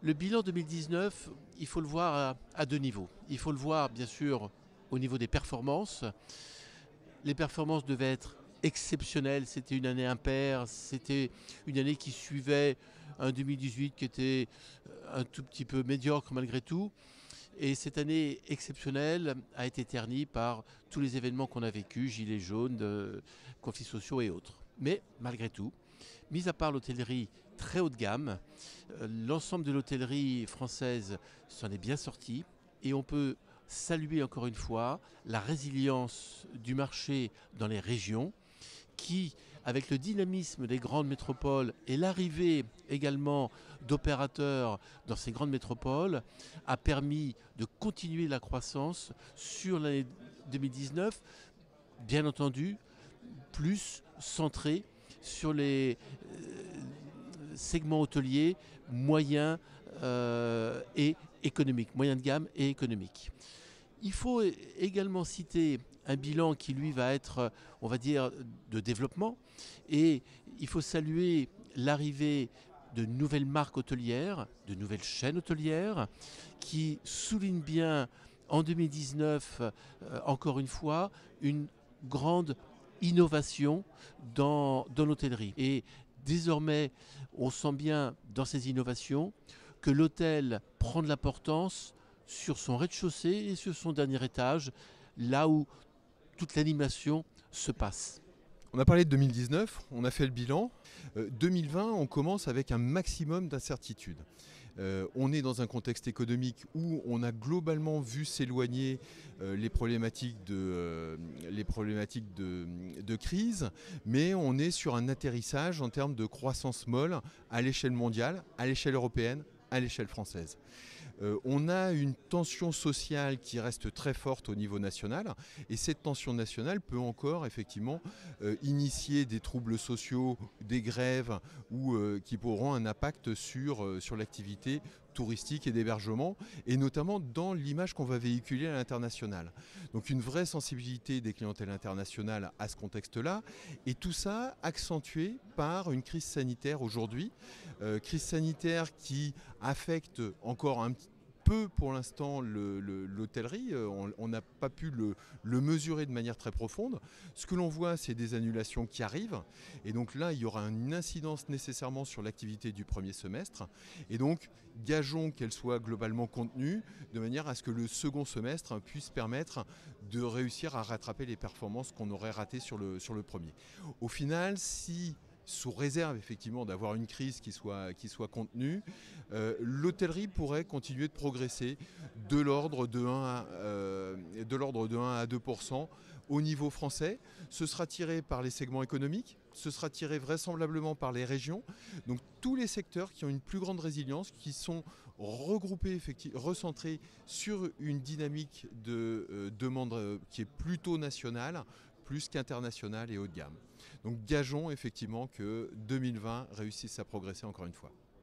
Le bilan 2019, il faut le voir à deux niveaux. Il faut le voir bien sûr au niveau des performances. Les performances devaient être exceptionnelles, c'était une année impaire, c'était une année qui suivait un 2018 qui était un tout petit peu médiocre malgré tout. Et cette année exceptionnelle a été ternie par tous les événements qu'on a vécus, gilets jaunes, conflits sociaux et autres. Mais malgré tout, mis à part l'hôtellerie très haut de gamme, l'ensemble de l'hôtellerie française s'en est bien sorti et on peut saluer encore une fois la résilience du marché dans les régions qui, avec le dynamisme des grandes métropoles et l'arrivée également d'opérateurs dans ces grandes métropoles, a permis de continuer la croissance sur l'année 2019, bien entendu, plus centré sur les segments hôteliers moyens et économiques, moyens de gamme et économiques. Il faut également citer un bilan qui, lui, va être, on va dire, de développement. Et il faut saluer l'arrivée de nouvelles marques hôtelières, de nouvelles chaînes hôtelières, qui soulignent bien, en 2019, encore une fois, une grande innovation dans l'hôtellerie. Et désormais, on sent bien dans ces innovations que l'hôtel prend de l'importance sur son rez-de-chaussée et sur son dernier étage, là où toute l'animation se passe. On a parlé de 2019, on a fait le bilan. 2020, on commence avec un maximum d'incertitudes. On est dans un contexte économique où on a globalement vu s'éloigner les problématiques de crise, mais on est sur un atterrissage en termes de croissance molle à l'échelle mondiale, à l'échelle européenne, à l'échelle française. On a une tension sociale qui reste très forte au niveau national et cette tension nationale peut encore effectivement initier des troubles sociaux, des grèves ou qui pourront un impact sur l'activité touristique et d'hébergement et notamment dans l'image qu'on va véhiculer à l'international. Donc une vraie sensibilité des clientèles internationales à ce contexte-là et tout ça accentué par une crise sanitaire aujourd'hui, crise sanitaire qui affecte encore un petit peu pour l'instant l'hôtellerie, on n'a pas pu le mesurer de manière très profonde. Ce que l'on voit, c'est des annulations qui arrivent et donc là, il y aura une incidence nécessairement sur l'activité du premier semestre et donc gageons qu'elle soit globalement contenue de manière à ce que le second semestre puisse permettre de réussir à rattraper les performances qu'on aurait ratées sur le premier. Au final, si sous réserve effectivement d'avoir une crise qui soit contenue, l'hôtellerie pourrait continuer de progresser de l'ordre de 1 à 2% au niveau français. Ce sera tiré par les segments économiques, ce sera tiré vraisemblablement par les régions. Donc tous les secteurs qui ont une plus grande résilience, qui sont regroupés, recentrés sur une dynamique de demande qui est plutôt nationale, plus qu'internationale et haut de gamme. Donc gageons effectivement que 2020 réussisse à progresser encore une fois.